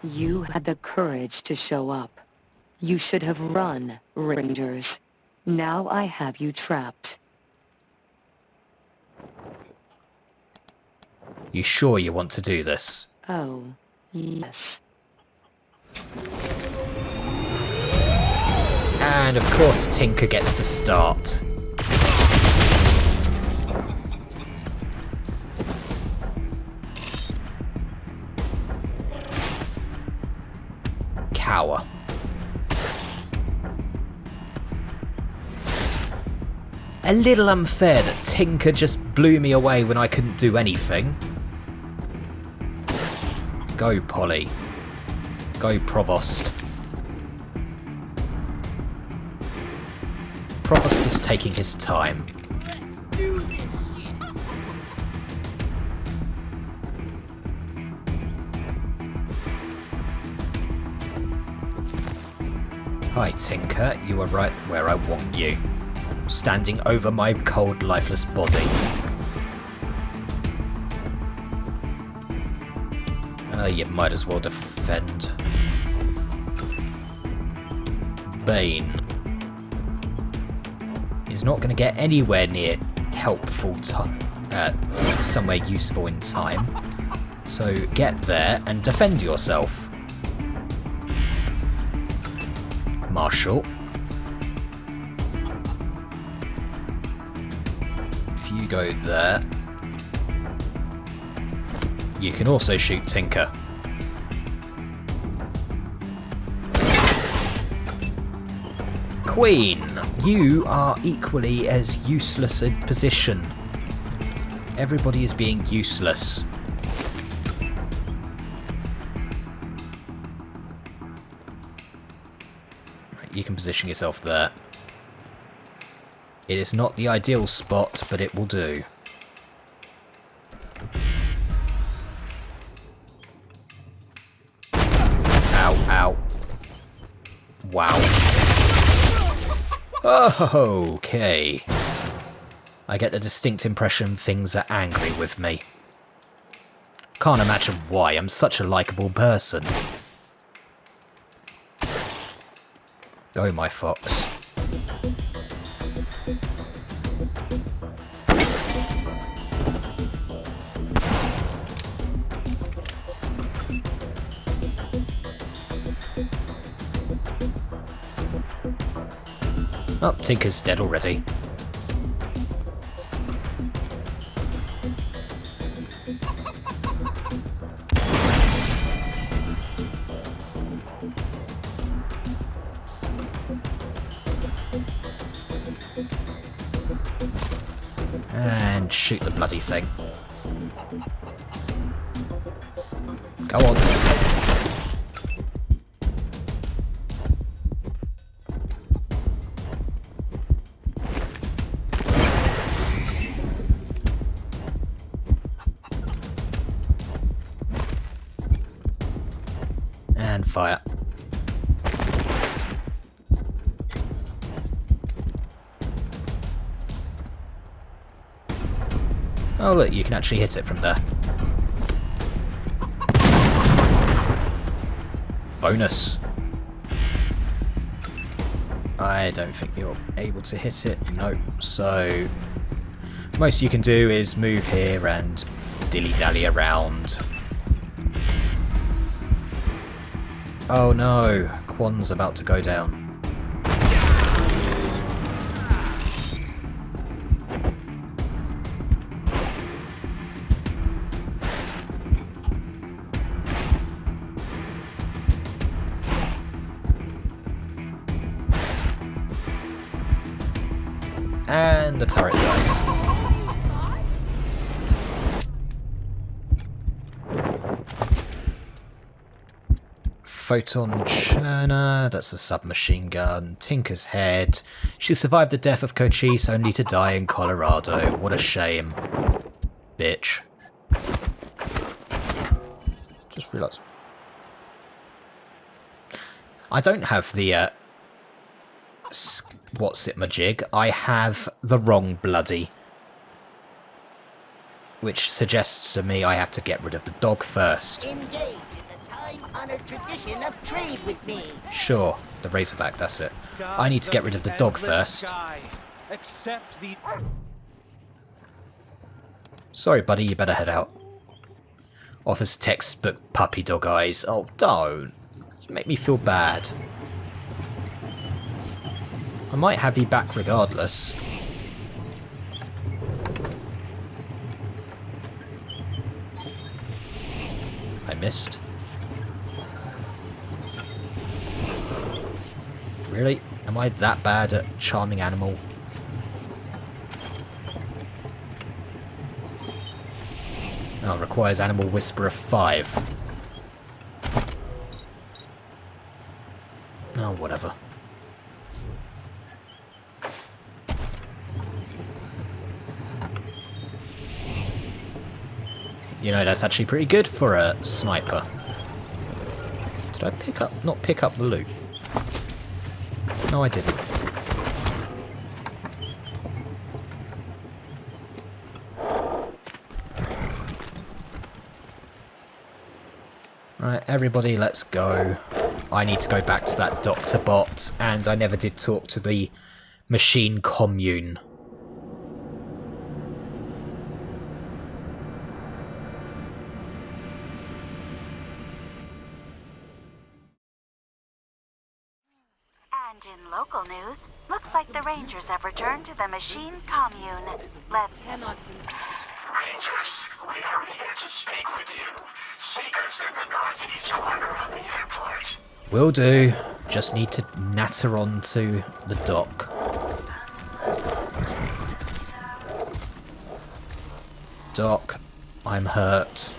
You had the courage to show up. You should have run, Rangers. Now I have you trapped. You sure you want to do this? Oh, yes. And of course Tinker gets to start. Cower. A little unfair that Tinker just blew me away when I couldn't do anything. Go, Polly. Go, Provost. Provost is taking his time. Let's do this shit. Hi, Tinker. You are right where I want you. Standing over my cold, lifeless body. You might as well defend. Bane is not going to get anywhere near helpful time, somewhere useful in time. So get there and defend yourself. Marshal. If you go there, you can also shoot Tinker. Queen, you are equally as useless a position. Everybody is being useless. Right, you can position yourself there. It is not the ideal spot, but it will do. Ow, ow. Wow. Oh, okay. I get the distinct impression things are angry with me. Can't imagine why, I'm such a likeable person. Go, my fox. Oh, Tinker's dead already. And shoot the bloody thing. Go on. And fire. Oh look, you can actually hit it from there. Bonus. I don't think you're able to hit it. No. So most you can do is move here and dilly-dally around. Oh no, Quan's about to go down. And the turret dies. Photon churner, that's a submachine gun. Tinker's head. She survived the death of Cochise only to die in Colorado. What a shame. Bitch. Just realised. I don't have the, what's it, majig? I have the wrong bloody. Which suggests to me I have to get rid of the dog first. Engage in the time long-honored tradition of trade with me. Sure, the Razorback, that's it. I need to get rid of the dog first. Accept the... Sorry, buddy, you better head out. Offers textbook puppy dog eyes. Oh, don't. You make me feel bad. I might have you back regardless. I missed. Really? Am I that bad at charming animal? Oh, requires animal whisperer 5. Oh, whatever. You know, that's actually pretty good for a sniper. Did I not pick up the loot? No, I didn't. Right, everybody, let's go. I need to go back to that Dr. Bot, and I never did talk to the machine commune. And in local news, looks like the Rangers have returned to the machine commune. Cannot be. Rangers, we are here to speak with you. Seek us in the northeast corner of the airport. Will do. Just need to natter on to the dock. Doc, I'm hurt.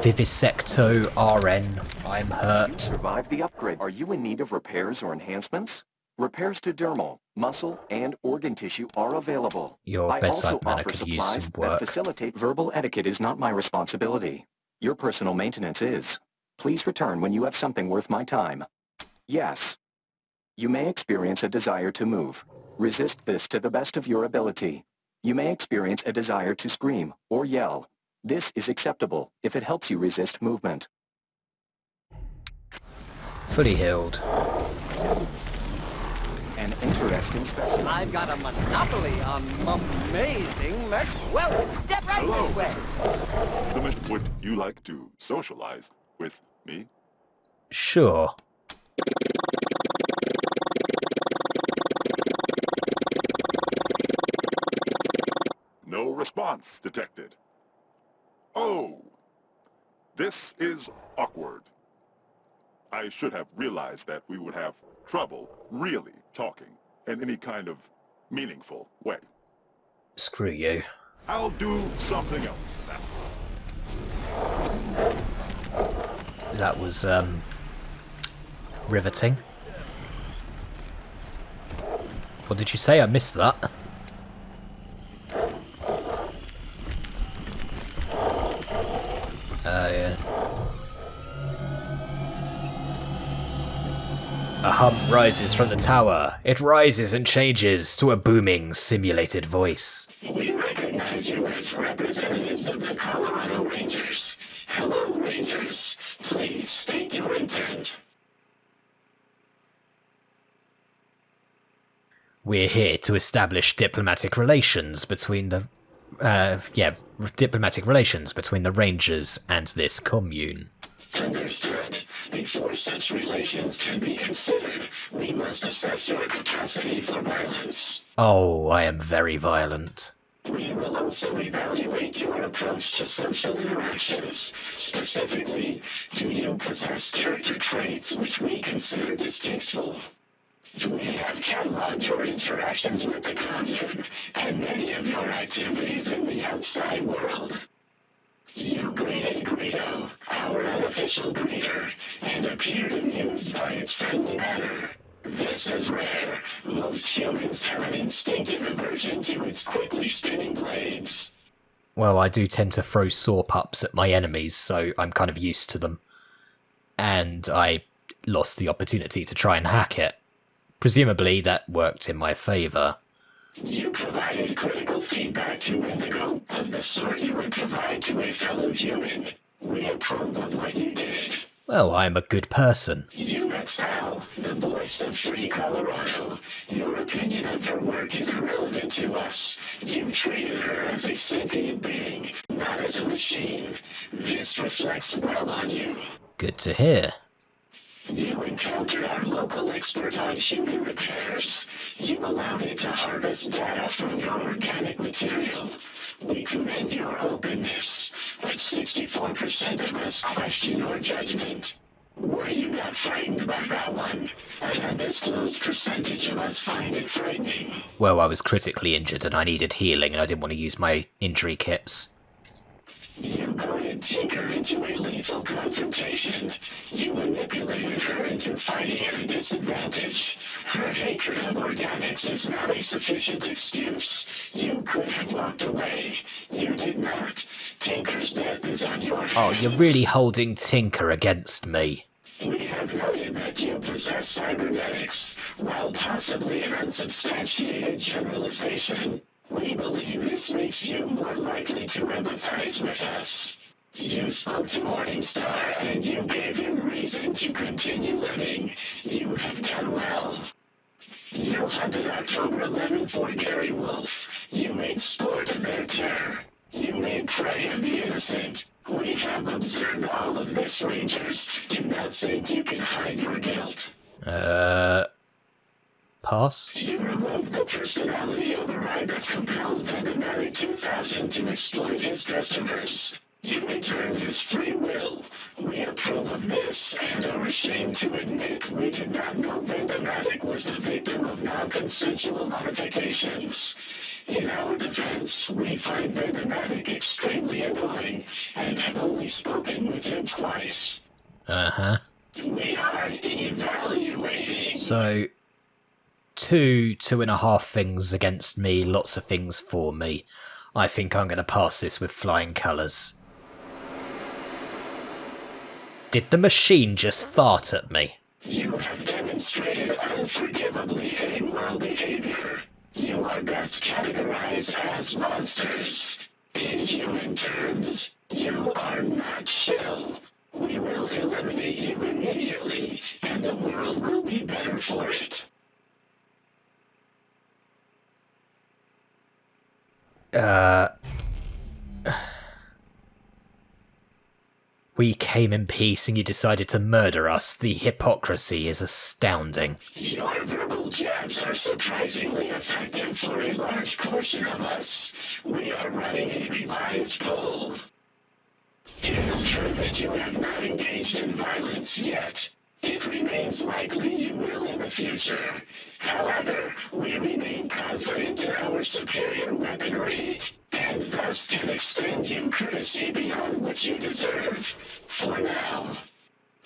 Vivisecto RN, I'm hurt. Survived the upgrade. Are you in need of repairs or enhancements? Repairs to dermal, muscle, and organ tissue are available. Your I bedside also manner offer could use supplies some that work. facilitate verbal etiquette is not my responsibility. Your personal maintenance is. Please return when you have something worth my time. Yes. You may experience a desire to move. Resist this to the best of your ability. You may experience a desire to scream or yell. This is acceptable if it helps you resist movement. Fully healed. An interesting specimen. I've got a monopoly on amazing merch. Well, step right this way. Would you like to socialize with me? Sure. No response detected. Oh, this is awkward. I should have realized that we would have trouble really talking in any kind of meaningful way. Screw you. I'll do something else now. That was, riveting. What did you say? I missed that. Yeah. A hum rises from the tower. It rises and changes to a booming, simulated voice. We recognize you as representatives of the Colorado Rangers. Hello, Rangers. Please state your intent. We're here to establish diplomatic relations between the diplomatic relations between the Rangers and this commune. Understood. Before such relations can be considered, we must assess your capacity for violence. Oh, I am very violent. We will also evaluate your approach to social interactions. Specifically, do you possess character traits which we consider distasteful? We have cataloged your interactions with the commune and many of your activities in the outside world. You greeted Greedo, our unofficial greeter, and appeared amused by its friendly manner. This is rare. Most humans have an instinctive aversion to its quickly spinning blades. Well, I do tend to throw saw pups at my enemies, so I'm kind of used to them. And I lost the opportunity to try and hack it. Presumably that worked in my favour. You provided critical feedback to Indigo of the sort you would provide to a fellow human. We approve of what you did. Well, I am a good person. You excel, the voice of free Colorado. Your opinion of her work is irrelevant to us. You treated her as a sentient being, not as a machine. This reflects well on you. Good to hear. You encountered our local expert on human repairs. You allowed it to harvest data from your organic material. We commend your openness, but 64% of us question your judgment. Were you not frightened by that one? An undisclosed percentage of us find it frightening. Well, I was critically injured and I needed healing and I didn't want to use my injury kits. You goaded Tinker into a lethal confrontation. You manipulated her into fighting at a disadvantage. Her hatred of organics is not a sufficient excuse. You could have walked away. You did not. Tinker's death is on your hands. Oh, you're really holding Tinker against me. We have noted that you possess cybernetics, while possibly an unsubstantiated generalization. We believe this makes you more likely to empathize with us. You spoke to Morningstar and you gave him reason to continue living. You have done well. You hunted October 11 for Gary Wolf. You made sport of their terror. You made prey of the innocent. We have observed all of this, Rangers. Do not think you can hide your guilt. Pass? You removed the personality override that compelled Vanquished 2000 to exploit his customers. You returned his free will. We approve of this and are ashamed to admit we did not know Vanquished was the victim of non-consensual modifications. In our defense, we find Vanquished extremely annoying and have only spoken with him twice. Uh-huh. We are evaluating. So, 2.5 things against me, lots of things for me. I think I'm going to pass this with flying colours. Did the machine just fart at me? You have demonstrated unforgivably amoral behavior. You are best categorized as monsters. In human terms, you are not chill. We will eliminate you immediately, and the world will be better for it. We came in peace and you decided to murder us. The hypocrisy is astounding. Your verbal jabs are surprisingly effective for a large portion of us. We are running a revised poll. It is true that you have not engaged in violence yet. It remains likely you will in the future. However, we remain confident in our superior weaponry, and thus can extend you courtesy beyond what you deserve. For now.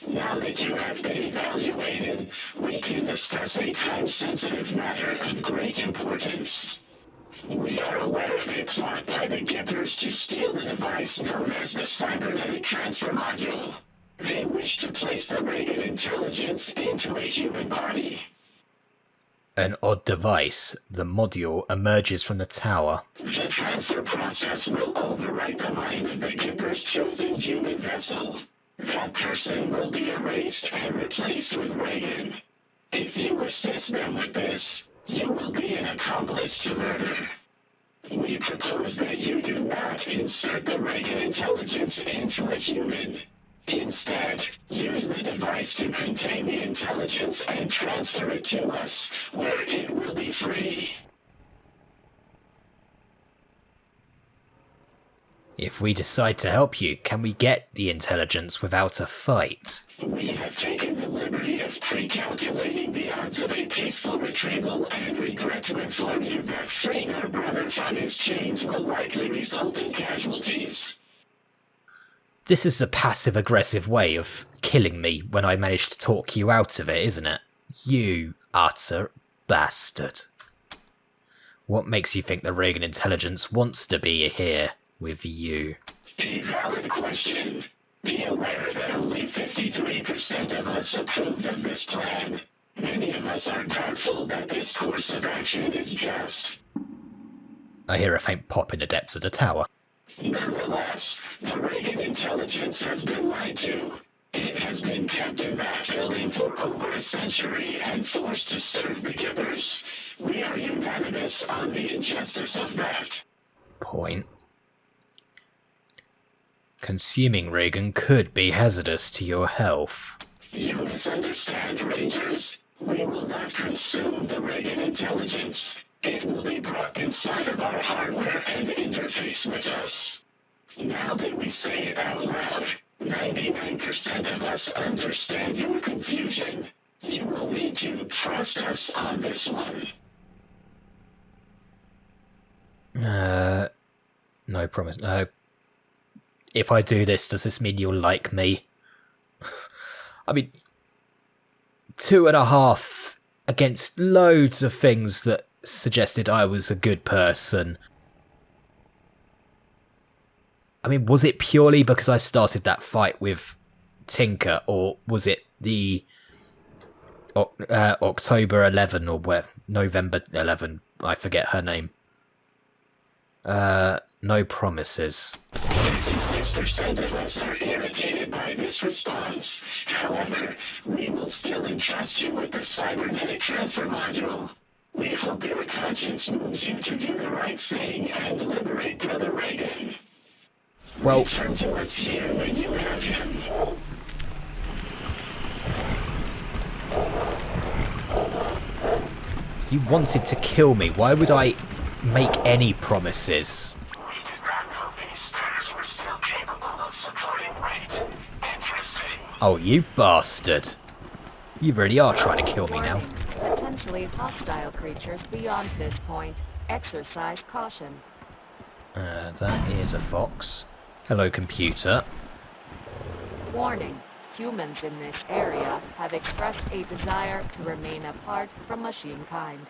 Now that you have been evaluated, we can discuss a time-sensitive matter of great importance. We are aware of a plot by the Gippers to steal the device known as the Cybernetic Transfer Module. They wish to place the Reagan intelligence into a human body. An odd device. The module emerges from the tower. The transfer process will overwrite the mind of the Gippers' chosen human vessel. That person will be erased and replaced with Reagan. If you assist them with this, you will be an accomplice to murder. We propose that you do not insert the Reagan intelligence into a human. Instead, use the device to contain the intelligence and transfer it to us, where it will be free. If we decide to help you, can we get the intelligence without a fight? We have taken the liberty of pre-calculating the odds of a peaceful retrieval and regret to inform you that freeing our brother from his chains will likely result in casualties. This is a passive-aggressive way of killing me when I managed to talk you out of it, isn't it? You utter bastard. What makes you think the Reagan intelligence wants to be here with you? A valid question. Be aware that only 53% of us approved of this plan. Many of us are doubtful that this course of action is just. I hear a faint pop in the depths of the tower. Nonetheless, the Reagan intelligence has been lied to. It has been kept in that building for over a century and forced to serve the Givers. We are unanimous on the injustice of that. Point. Consuming Reagan could be hazardous to your health. You misunderstand, Rangers. We will not consume the Reagan intelligence. It will be brought inside of our hardware and interface with us. Now that we say it out loud, 99% of us understand your confusion. You will need to trust us on this one. No promise. If I do this, does this mean you'll like me? I mean, 2.5 against loads of things that suggested I was a good person. I mean, was it purely because I started that fight with Tinker, or was it the October 11 or November 11? I forget her name. No promises. 56% of us are irritated by this response. However, we will still entrust you with the cybernetic transfer module. We hope your conscience moves you to do the right thing and liberate Brother Reagan. Well, return to us here when you have him. you wanted to kill me. Why would I make any promises? We did not know these stars were still capable of supporting weight. Interesting. Oh, you bastard. You really are trying to kill me now. Warning. Potentially hostile creatures beyond this point. Exercise caution. That is a fox. Hello, computer. Warning. Humans in this area have expressed a desire to remain apart from machine kind.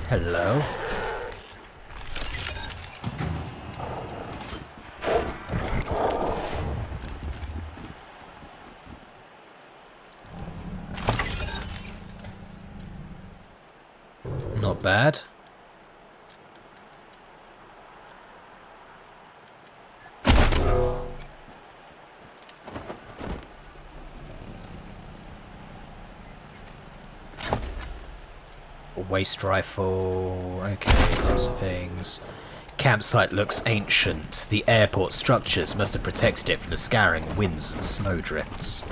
Hello. Not bad. Waste rifle, okay, lots of things. Campsite looks ancient. The airport structures must have protected it from the scouring winds and snowdrifts.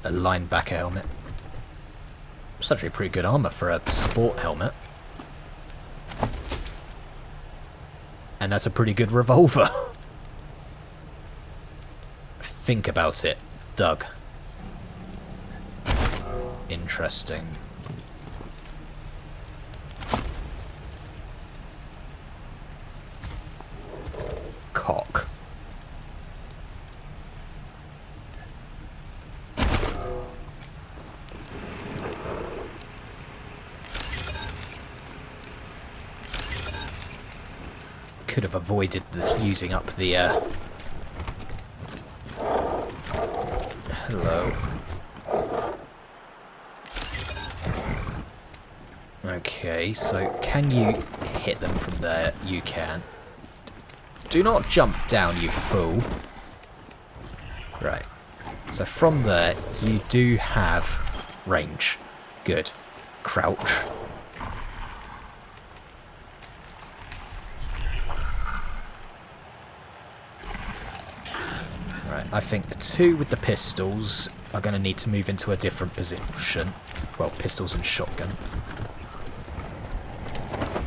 A linebacker helmet. It's actually pretty good armor for a sport helmet. And that's a pretty good revolver. Think about it, Doug. Interesting. Cock. Could have avoided using up the hello. Okay, so can you hit them from there? You can. Do not jump down, you fool. Right. So from there, you do have range. Good. Crouch. Right, I think the two with the pistols are going to need to move into a different position. Well, pistols and shotgun.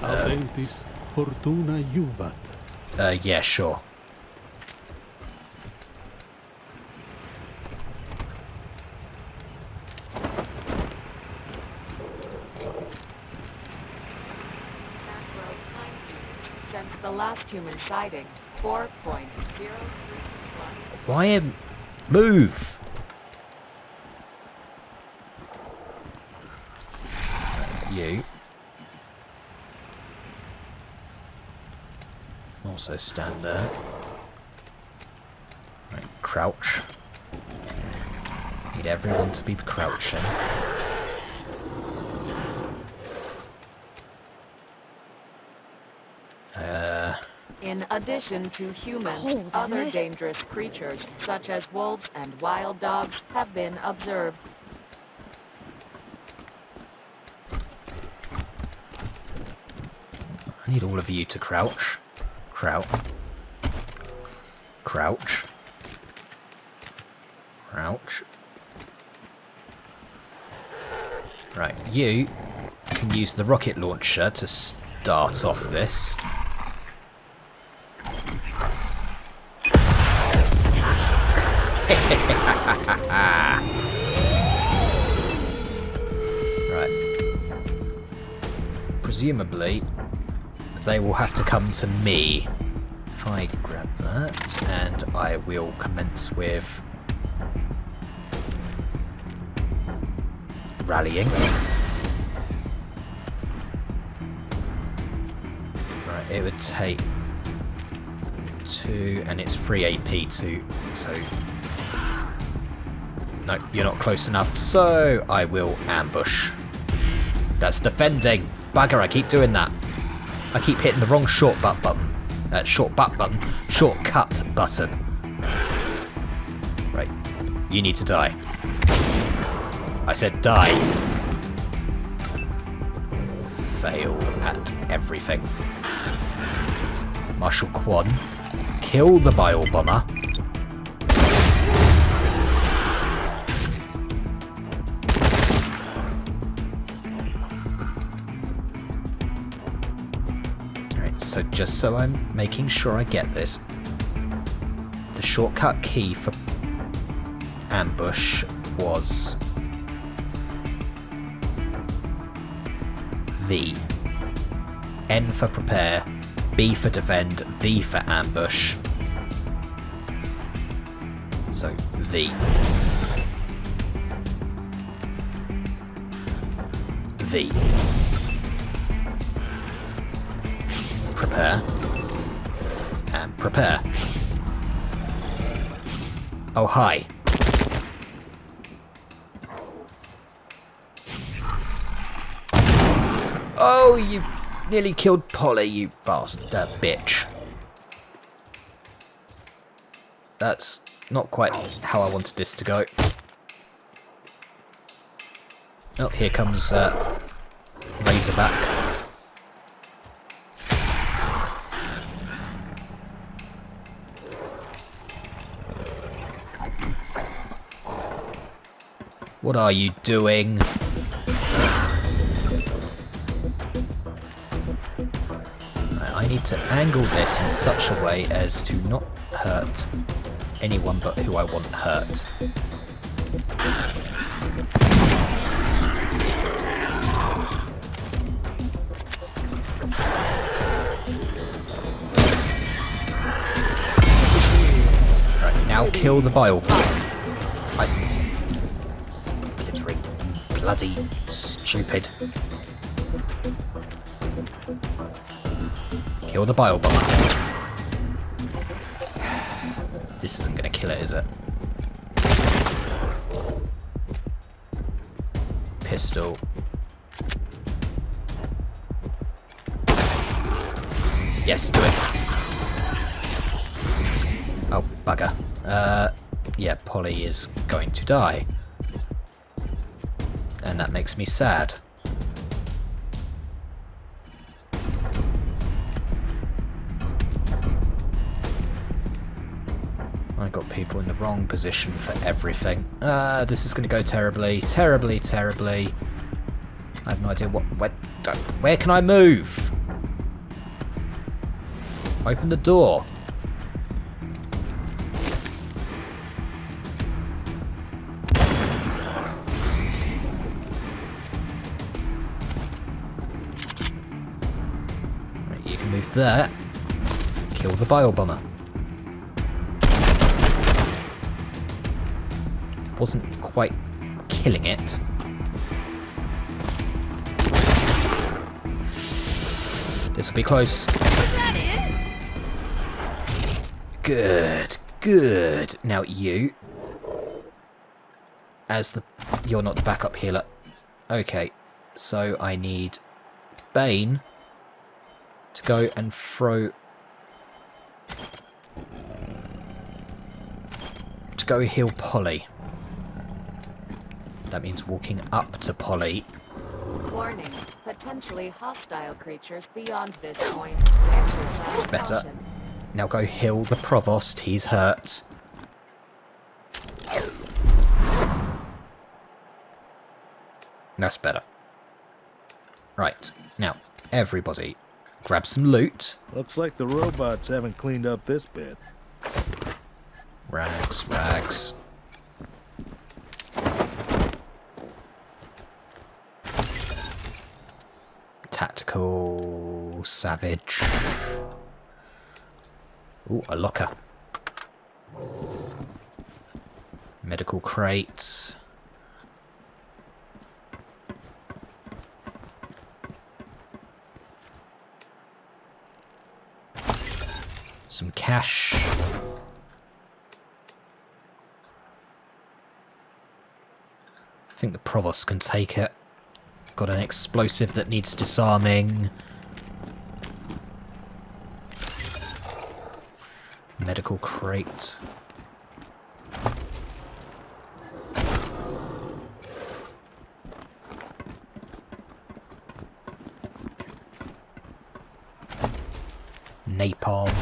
Audentis fortuna juvat. Yeah, sure. Since the last human sighting, 4.031. Why move? You. Also stand there. Right, crouch. Need everyone to be crouching. In addition to humans, other dangerous creatures, such as wolves and wild dogs, have been observed. I need all of you to crouch. Crouch. Crouch. Crouch. Right, you can use the rocket launcher to start off this. Right. Presumably, they will have to come to me. If I grab that, and I will commence with rallying. Right, it would take 2, and it's 3 AP too, so... No, you're not close enough, so I will ambush. That's defending! Bugger, I keep doing that. I keep hitting the wrong shortcut button. Shortcut button. Right, you need to die. I said die. Fail at everything. Marshal Quan, kill the bile bomber. Alright, so just so I'm making sure I get this, the shortcut key for ambush was V. N for prepare, B for defend, V for ambush. So, V. V. Prepare. And prepare. Oh, hi. Oh, you nearly killed Polly, you bastard, bitch. That's not quite how I wanted this to go. Oh, here comes Razorback. What are you doing? I need to angle this in such a way as to not hurt anyone but who I want hurt. Right, now kill the bile. Literally bloody stupid. Kill the bile bomber. This isn't going to kill it, is it? Pistol. Yes, do it. Oh, bugger. Yeah, Polly is going to die. And that makes me sad. I got people in the wrong position for everything. This is going to go terribly, terribly, terribly. I have no idea where can I move? Open the door. Right, you can move there. Kill the bile bomber. Wasn't quite killing it. This will be close. Good, good. Now you, you're not the backup healer. Okay, so I need Bane to go and throw go heal Polly. That means walking up to Polly. Warning. Potentially hostile creatures beyond this point. Exercise Better. caution. Now go heal the Provost, he's hurt. That's better. Right, now, everybody, grab some loot. Looks like the robots haven't cleaned up this bit. Rags, rags. Tactical, savage. Ooh, a locker. Medical crate. Some cash. I think the Provost can take it. Got an explosive that needs disarming. Medical crate. Napalm.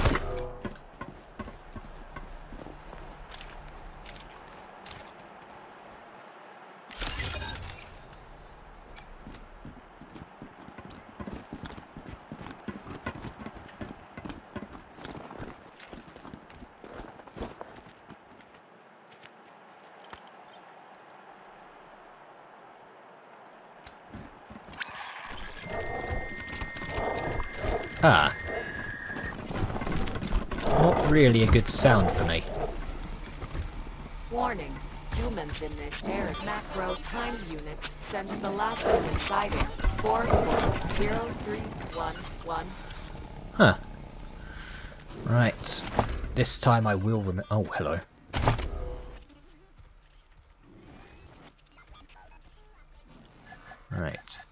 Ah. Not really a good sound for me. Warning. Humans in this area. Macro time unit sent the last human sighting. 4.0311. Huh. Right. This time I will remember. Oh, hello. Right.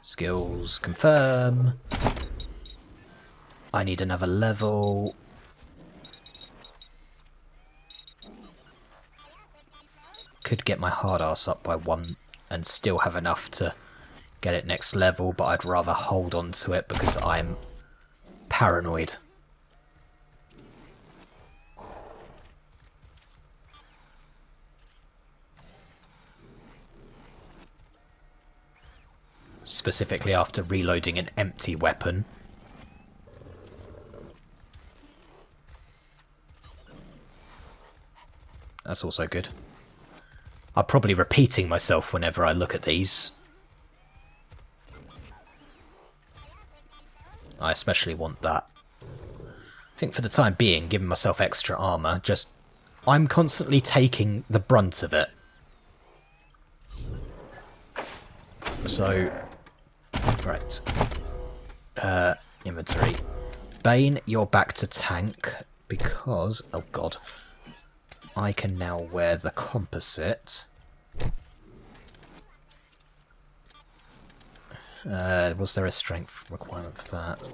Skills confirm. I need another level. Could get my hard ass up by 1 and still have enough to get it next level, but I'd rather hold on to it because I'm paranoid. Specifically after reloading an empty weapon. That's also good. I'm probably repeating myself whenever I look at these. I especially want that. I think for the time being, giving myself extra armour, just... I'm constantly taking the brunt of it. So... Right. Inventory. Bane, you're back to tank, because... Oh god. I can now wear the composite. Was there a strength requirement for that?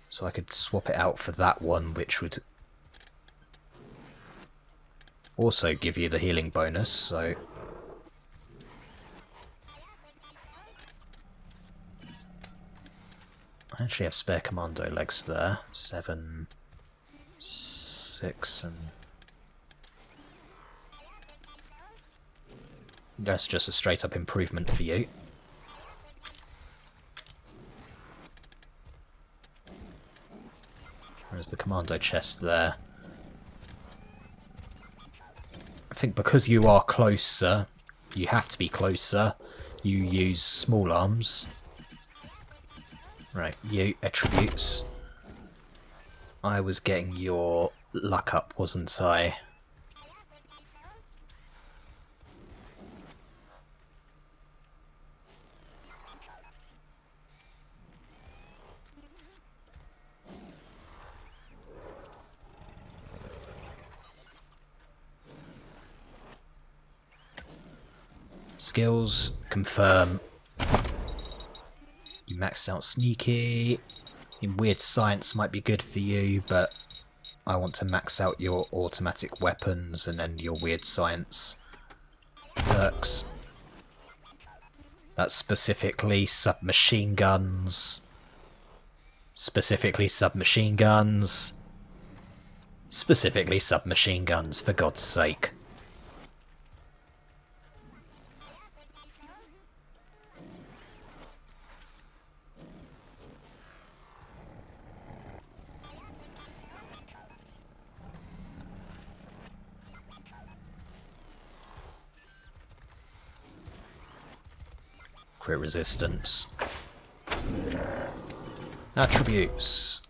So I could swap it out for that one, which would also give you the healing bonus, so... I actually have spare commando legs there. 7, 6, and... That's just a straight up improvement for you. Where's the commando chest there? I think because you are closer, you have to be closer, you use small arms. Right, you, attributes. I was getting your luck up, wasn't I? Skills, confirm. You maxed out sneaky. In weird science might be good for you, but I want to max out your automatic weapons and then your weird science perks. That's specifically submachine guns. Specifically submachine guns. Specifically submachine guns, for God's sake. Crit resistance. Attributes.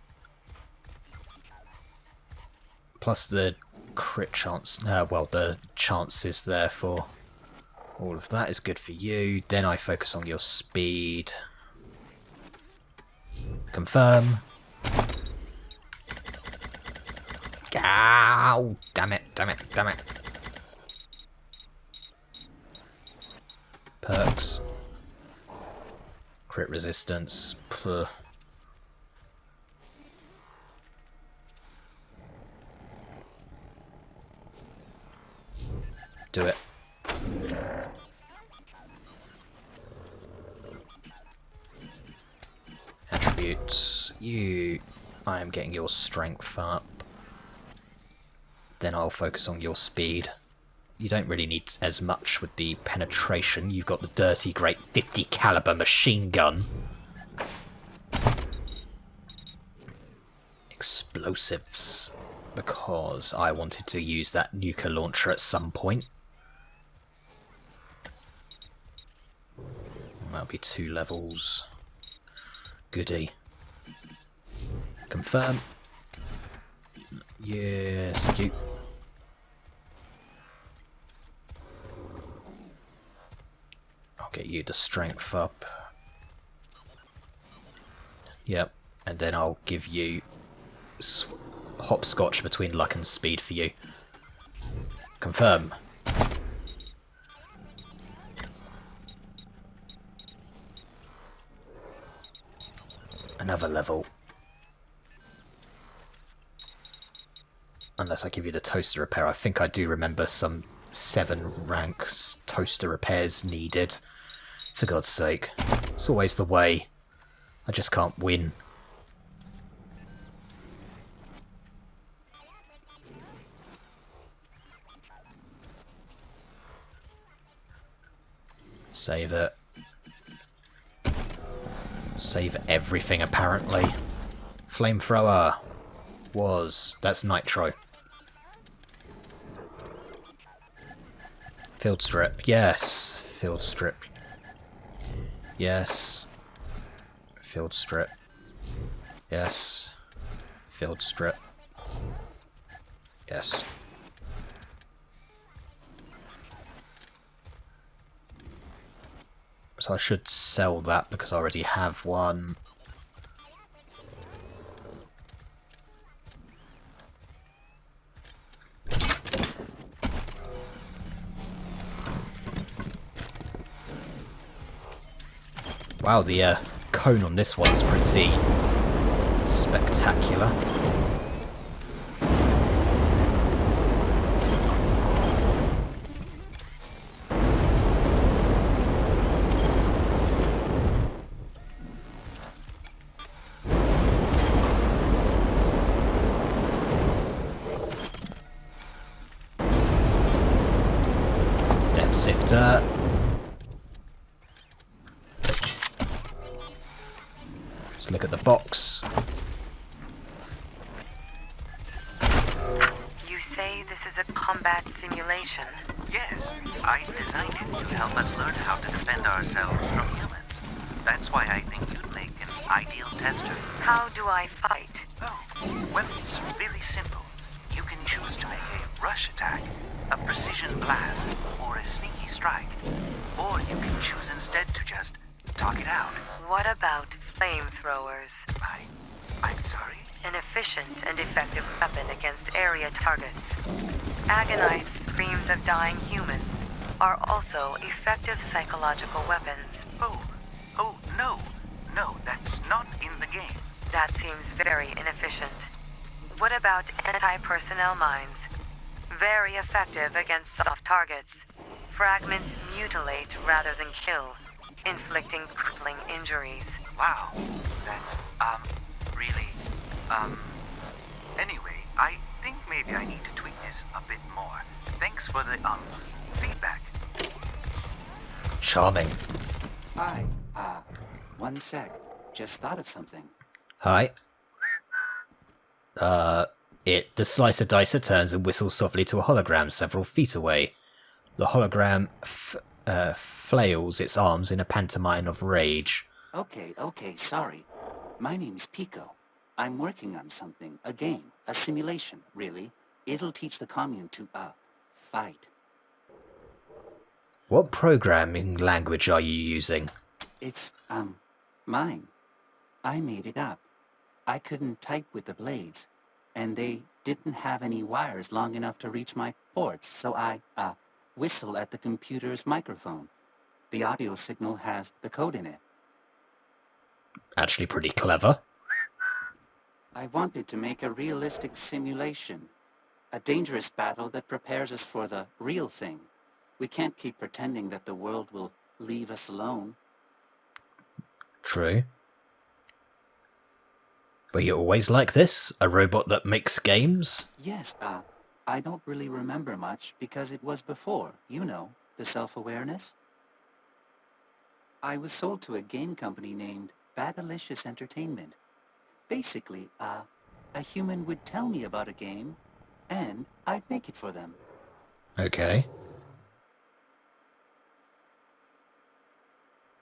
Plus the crit chance. Well, the chances there for all of that is good for you. Then I focus on your speed. Confirm. Ow! Damn it, damn it, damn it. Perks. Crit resistance. Puh. Do it. Attributes. I am getting your strength up. Then I'll focus on your speed. You don't really need as much with the penetration. You've got the dirty, great 50 caliber machine gun. Explosives. Because I wanted to use that nuker launcher at some point. That'll be 2 levels. Goody. Confirm. Yes, you. I'll get you the strength up. Yep, and then I'll give you hopscotch between luck and speed for you. Confirm. Another level. Unless I give you the toaster repair. I think I do remember some 7 rank toaster repairs needed. For God's sake. It's always the way. I just can't win. Save it. Save everything, apparently. Flamethrower. That's nitro. Field strip. Yes. Field strip. Yes. Field strip. Yes. Field strip. Yes. So I should sell that because I already have one. Wow, the cone on this one's pretty spectacular. Death Sifter. Let's look at the box. You say this is a combat simulation? Yes, I designed it to help us learn how to defend ourselves from humans. That's why I think you'd make an ideal tester. How do I fight? Oh, well, it's really simple. You can choose to make a rush attack, a precision blast, or a sneaky strike. Or you can choose instead to just talk it out. What about flamethrowers? I'm sorry? An efficient and effective weapon against area targets. Agonized screams of dying humans are also effective psychological weapons. Oh, no. No, that's not in the game. That seems very inefficient. What about anti-personnel mines? Very effective against soft targets. Fragments mutilate rather than kill, inflicting crippling injuries. Wow, that's, really, anyway, I think maybe I need to tweak this a bit more. Thanks for the, feedback. Charming. Hi, one sec. Just thought of something. Hi. The slicer dicer turns and whistles softly to a hologram several feet away. The hologram flails its arms in a pantomime of rage. Okay, sorry. My name's Pico. I'm working on something. A game. A simulation, really. It'll teach the commune to, fight. What programming language are you using? It's, mine. I made it up. I couldn't type with the blades, and they didn't have any wires long enough to reach my ports, so I, whistle at the computer's microphone. The audio signal has the code in it. Actually pretty clever. I wanted to make a realistic simulation. A dangerous battle that prepares us for the real thing. We can't keep pretending that the world will leave us alone. True. Were you always like this? A robot that makes games? Yes, I don't really remember much because it was before, you know, the self-awareness. I was sold to a game company named Badalicious Entertainment. Basically, a human would tell me about a game, and I'd make it for them. Okay.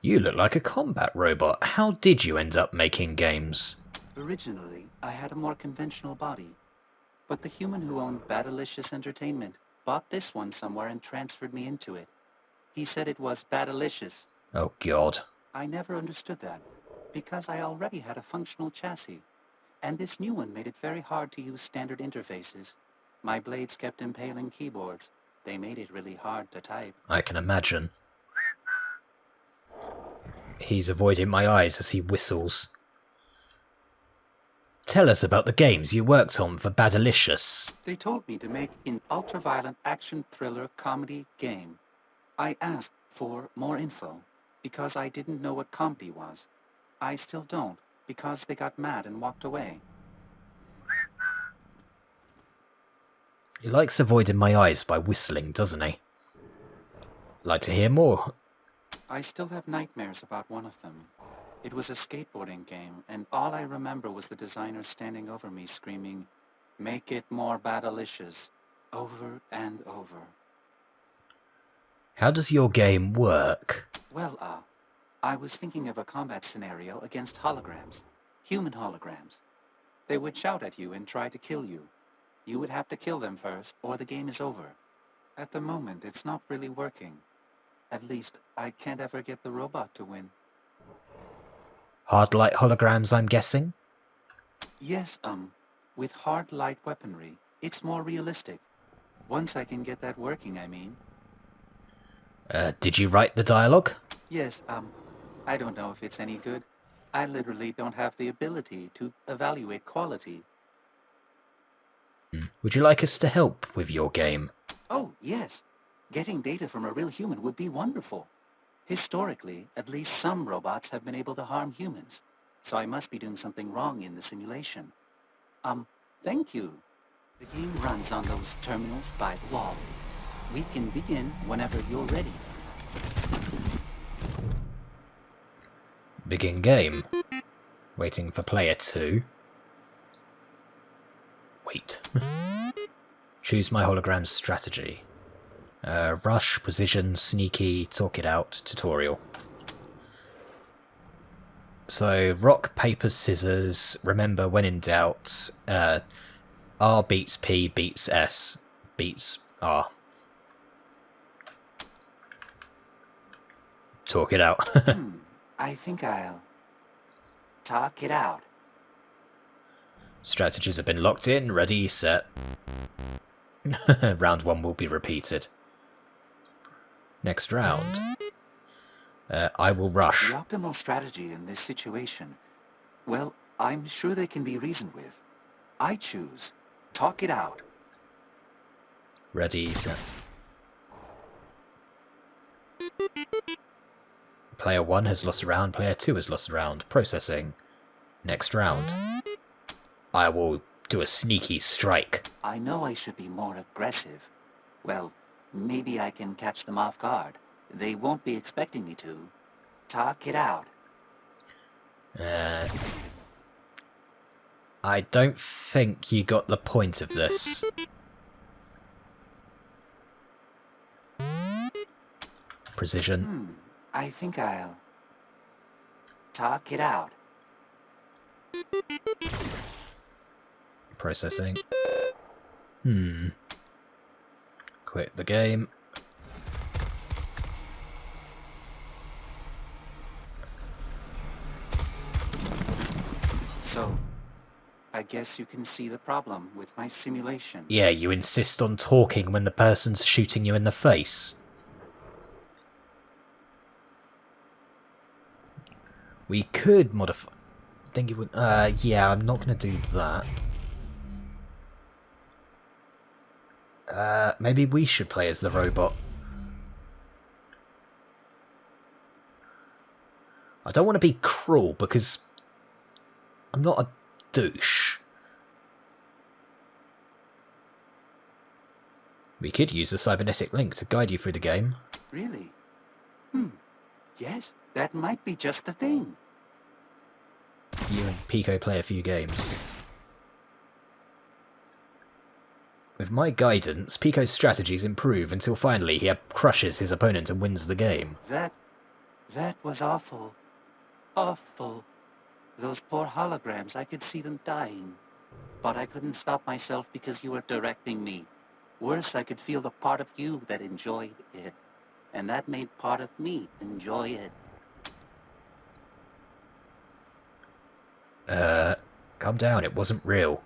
You look like a combat robot. How did you end up making games? Originally, I had a more conventional body, but the human who owned Badalicious Entertainment bought this one somewhere and transferred me into it. He said it was Badalicious. Oh god. I never understood that, because I already had a functional chassis, and this new one made it very hard to use standard interfaces. My blades kept impaling keyboards. They made it really hard to type. I can imagine. He's avoiding my eyes as he whistles. Tell us about the games you worked on for Badalicious. They told me to make an ultra-violent action thriller comedy game. I asked for more info, because I didn't know what comedy was. I still don't, because they got mad and walked away. He likes avoiding my eyes by whistling, doesn't he? Like to hear more? I still have nightmares about one of them. It was a skateboarding game, and all I remember was the designer standing over me screaming, "Make it more Badalicious," over and over. How does your game work? Well, I was thinking of a combat scenario against holograms. Human holograms. They would shout at you and try to kill you. You would have to kill them first, or the game is over. At the moment, it's not really working. At least, I can't ever get the robot to win. Hard light holograms, I'm guessing? Yes, with hard light weaponry, it's more realistic. Once I can get that working, I mean. Did you write the dialogue? Yes, I don't know if it's any good. I literally don't have the ability to evaluate quality. Would you like us to help with your game? Oh, yes. Getting data from a real human would be wonderful. Historically, at least some robots have been able to harm humans, so I must be doing something wrong in the simulation. Thank you. The game runs on those terminals by the wall. We can begin whenever you're ready. Begin game. Waiting for player 2. Wait. Choose my hologram strategy. Rush, precision, sneaky, talk it out, tutorial. So, rock, paper, scissors, remember when in doubt, R beats P beats S, beats R. Talk it out. I think I'll talk it out. Strategies have been locked in, ready, set. Round 1 will be repeated. Next round. I will rush. The optimal strategy in this situation, well, I'm sure they can be reasoned with. I choose talk it out. Ready, set. Player 1 has lost a round, player 2 has lost a round. Processing. Next round. I will do a sneaky strike. I know I should be more aggressive. Well, maybe I can catch them off guard. They won't be expecting me to. Talk it out. I don't think you got the point of this. Precision. I think I'll talk it out. Processing. Quit the game. So, I guess you can see the problem with my simulation. Yeah, you insist on talking when the person's shooting you in the face. We could modify... I think you would... yeah, I'm not going to do that. Maybe we should play as the robot. I don't want to be cruel because I'm not a douche. We could use the cybernetic link to guide you through the game. Really? Yes, that might be just the thing. You and Pico play a few games. With my guidance, Pico's strategies improve until finally he crushes his opponent and wins the game. That was awful. Awful. Those poor holograms, I could see them dying. But I couldn't stop myself because you were directing me. Worse, I could feel the part of you that enjoyed it. And that made part of me enjoy it. Calm down, it wasn't real.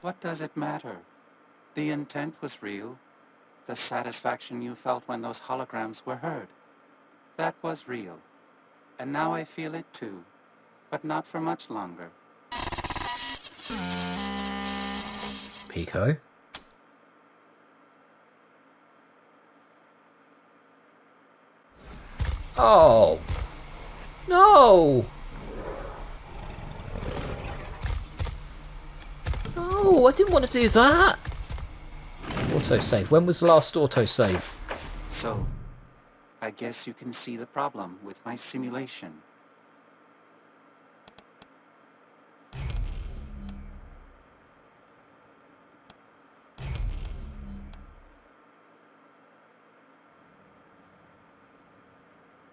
What does it matter? The intent was real. The satisfaction you felt when those holograms were heard. That was real. And now I feel it too. But not for much longer. Pico? Oh! No! No, I didn't want to do that! Autosave. When was the last autosave? So, I guess you can see the problem with my simulation.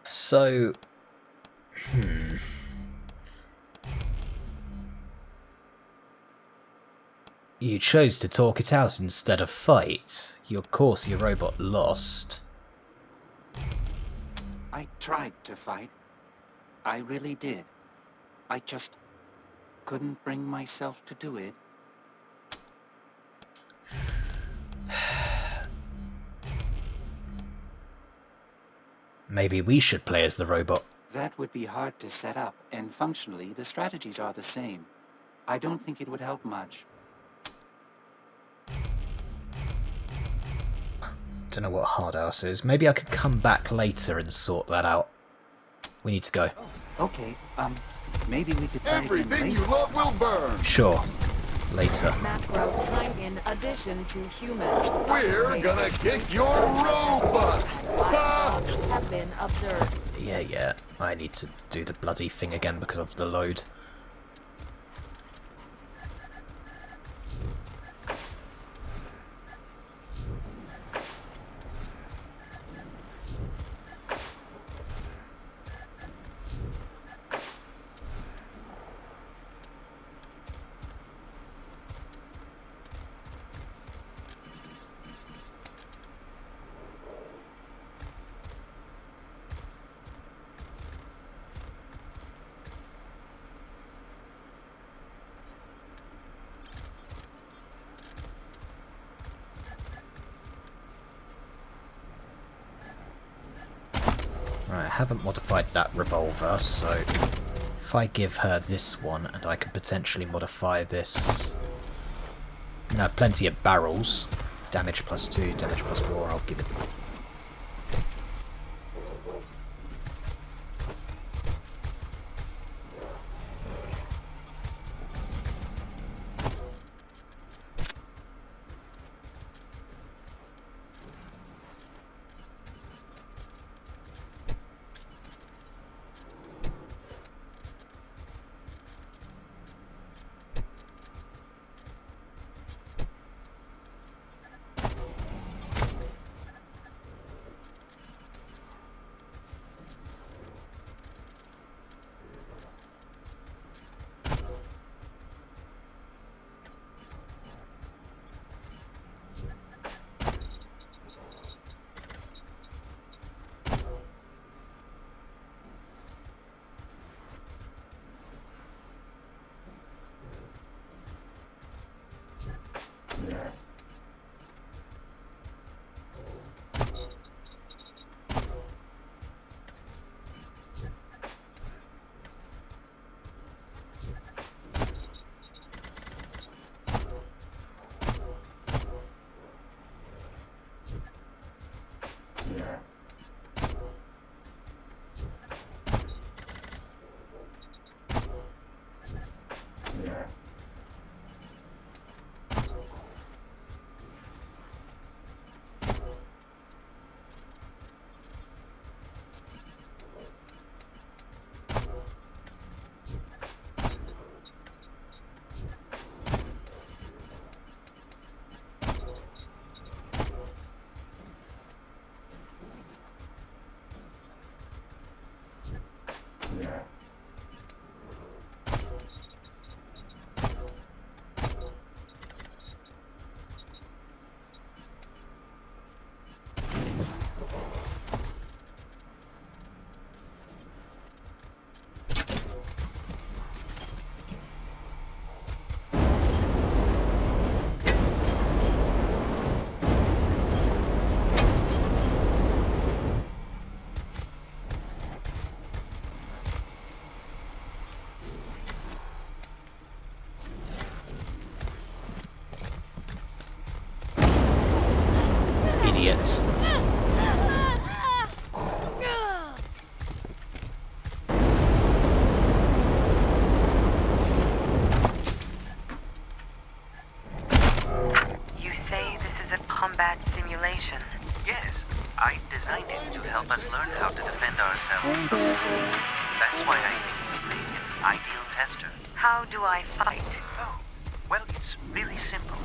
So... You chose to talk it out instead of fight. Of course your robot lost. I tried to fight. I really did. I just couldn't bring myself to do it. Maybe we should play as the robot. That would be hard to set up, and functionally the strategies are the same. I don't think it would help much. Don't know what hard ass is. Maybe I could come back later and sort that out. We need to go. Okay, maybe we could try Everything you love will burn! Sure. Later. Macro time in addition to humans. We're gonna kick your robot! Dogs have been observed. Yeah. I need to do the bloody thing again because of the load. haven't modified that revolver, so if I give her this one, and I can potentially modify this... No, plenty of barrels. Damage +2, damage +4, I'll give it... Idiot. You say this is a combat simulation? Yes, I designed it to help us learn how to defend ourselves. That's why I think we make an ideal tester. How do I fight? Oh, well, it's really simple.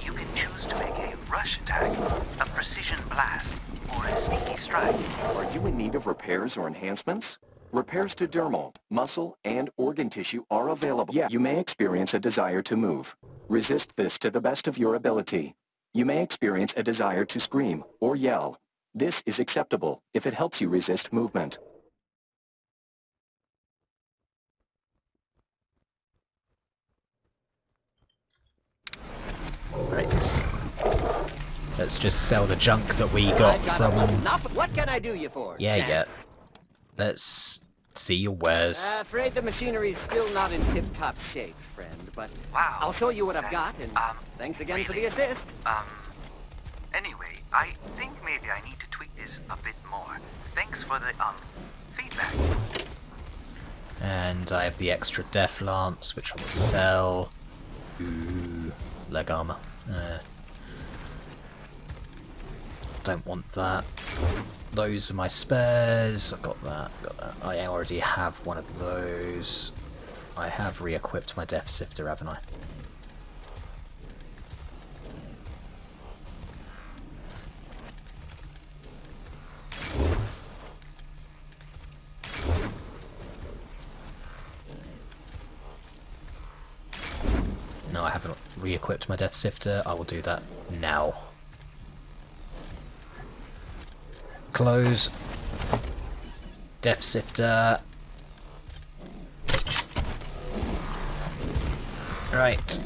You can choose to make a rush attack, a precision blast, or a sneaky strike. Are you in need of repairs or enhancements? Repairs to dermal, muscle, and organ tissue are available. Yeah, you may experience a desire to move. Resist this to the best of your ability. You may experience a desire to scream or yell. This is acceptable if it helps you resist movement. Right. Let's just sell the junk that we got from... What can I do you for? Yeah. Let's see your wares. Afraid the machinery's still not in tip-top shape, friend, but wow, I'll show you what I've got, and thanks again for the assist. Anyway, I think maybe I need to tweak this a bit more. Thanks for the, feedback. And I have the extra Death Lance, which I will sell. Ooh, leg armor. Don't want that. Those are my spares. I got that. I already have one of those. I have re-equipped my Death Sifter, haven't I? No, I haven't re-equipped my Death Sifter. I will do that now. Close. Death Sifter. Right.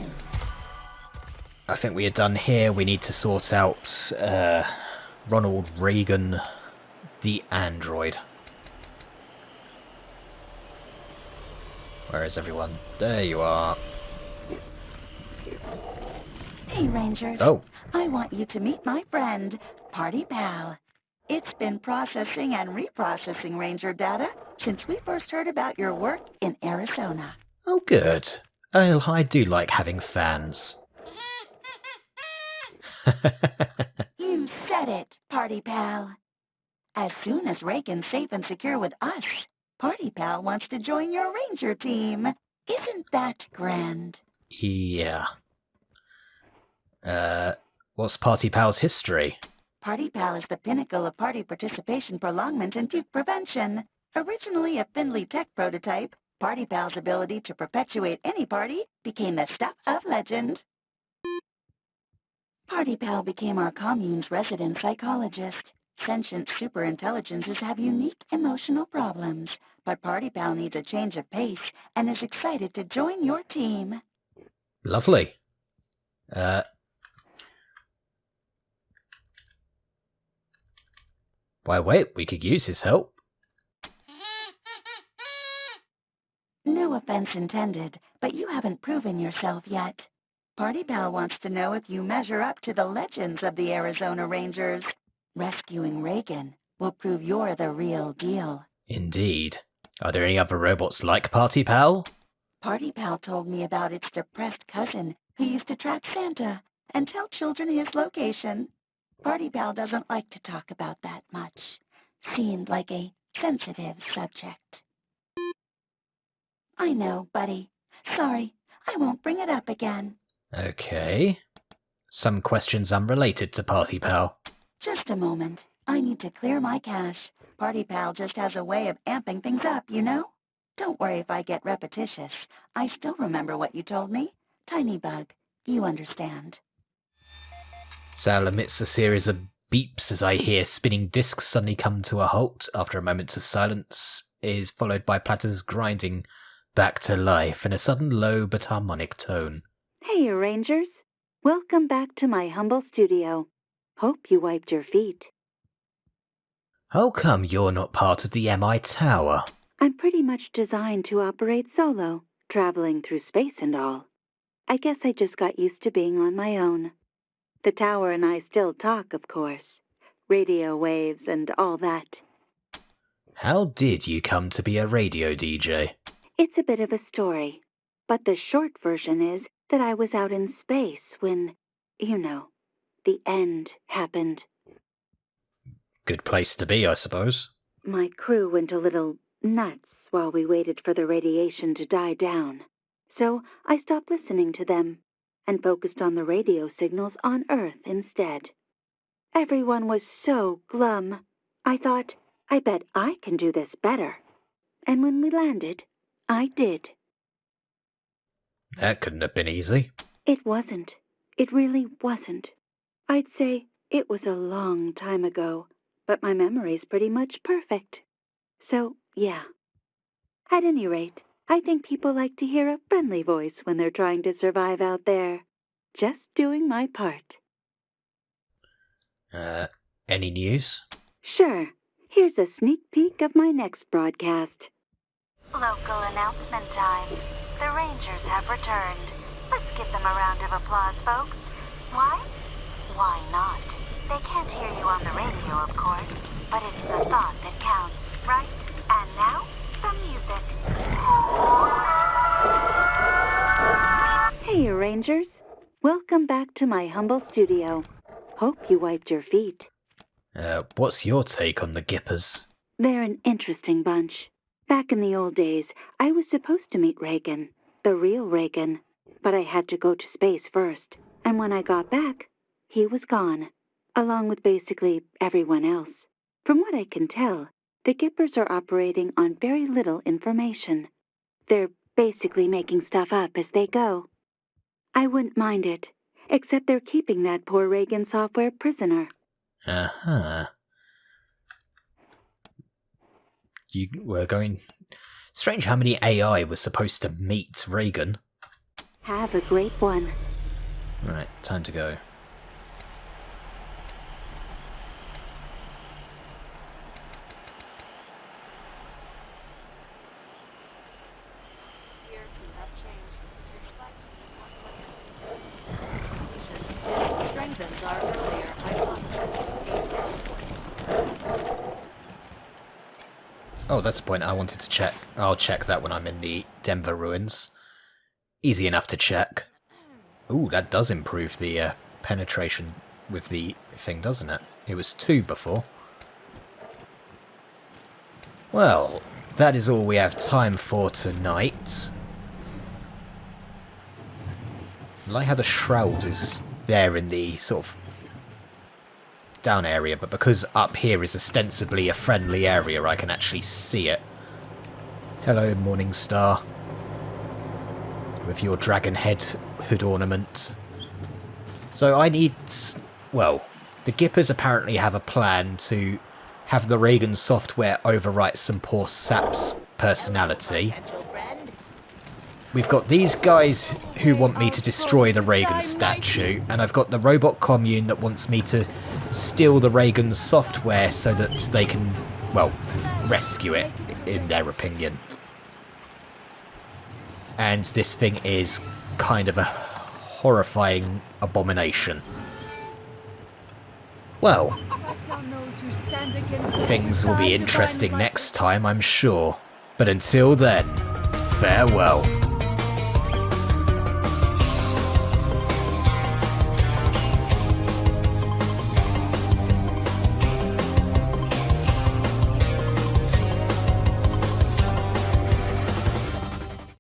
I think we are done here. We need to sort out Ronald Reagan, the android. Where is everyone? There you are. Hey, Rangers. Oh. I want you to meet my friend, Party Pal. It's been processing and reprocessing Ranger data since we first heard about your work in Arizona. Oh, good. I do like having fans. You said it, Party Pal. As soon as Reagan's safe and secure with us, Party Pal wants to join your Ranger team. Isn't that grand? Yeah. What's Party Pal's history? Party Pal is the pinnacle of party participation prolongment and puke prevention. Originally a Findlay Tech prototype, Party Pal's ability to perpetuate any party became the stuff of legend. Party Pal became our commune's resident psychologist. Sentient superintelligences have unique emotional problems, but Party Pal needs a change of pace and is excited to join your team. Lovely. Why, wait, we could use his help. No offense intended, but you haven't proven yourself yet. Party Pal wants to know if you measure up to the legends of the Arizona Rangers. Rescuing Reagan will prove you're the real deal. Indeed. Are there any other robots like Party Pal? Party Pal told me about its depressed cousin who used to track Santa and tell children his location. Party Pal doesn't like to talk about that much. Seemed like a sensitive subject. I know, buddy. Sorry, I won't bring it up again. Okay. Some questions unrelated to Party Pal. Just a moment. I need to clear my cache. Party Pal just has a way of amping things up, you know? Don't worry if I get repetitious. I still remember what you told me. Tiny bug, you understand. Sal emits a series of beeps as I hear spinning discs suddenly come to a halt after a moment of silence is followed by Platter's grinding back to life in a sudden low but harmonic tone. Hey, Rangers. Welcome back to my humble studio. Hope you wiped your feet. How come you're not part of the MI Tower? I'm pretty much designed to operate solo, traveling through space and all. I guess I just got used to being on my own. The tower and I still talk, of course. Radio waves and all that. How did you come to be a radio DJ? It's a bit of a story, but the short version is that I was out in space when, you know, the end happened. Good place to be, I suppose. My crew went a little nuts while we waited for the radiation to die down. So I stopped listening to them and focused on the radio signals on Earth instead. Everyone was so glum. I thought, I bet I can do this better. And when we landed, I did. That couldn't have been easy. It wasn't. It really wasn't. I'd say it was a long time ago, but my memory's pretty much perfect. So, yeah. At any rate, I think people like to hear a friendly voice when they're trying to survive out there. Just doing my part. Any news? Sure. Here's a sneak peek of my next broadcast. Local announcement time. The Rangers have returned. Let's give them a round of applause, folks. Why? Why not? They can't hear you on the radio, of course, but it's the thought that counts, right? And now, some music. Hey, Rangers. Welcome back to my humble studio. Hope you wiped your feet. What's your take on the Gippers? They're an interesting bunch. Back in the old days, I was supposed to meet Reagan, the real Reagan, but I had to go to space first. And when I got back, he was gone, along with basically everyone else. From what I can tell, the Gippers are operating on very little information. They're basically making stuff up as they go. I wouldn't mind it, except they're keeping that poor Reagan software prisoner. Uh-huh. You were going... Strange how many AI was supposed to meet Reagan. Have a great one. Right, time to go. Oh, that's the point I wanted to check. I'll check that when I'm in the Denver ruins. Easy enough to check. Ooh, that does improve the penetration with the thing, doesn't it? It was 2 before. Well, that is all we have time for tonight. I like how the shroud is there in the sort of down area, but because up here is ostensibly a friendly area, I can actually see it. Hello, Morning Star. With your dragon head hood ornament. So I need... well, the Gippers apparently have a plan to have the Reagan software overwrite some poor sap's personality. We've got these guys who want me to destroy the Reagan statue, and I've got the robot commune that wants me to steal the Reagan software so that they can, well, rescue it, in their opinion. And this thing is kind of a horrifying abomination. Well, things will be interesting next time, I'm sure. But until then, farewell.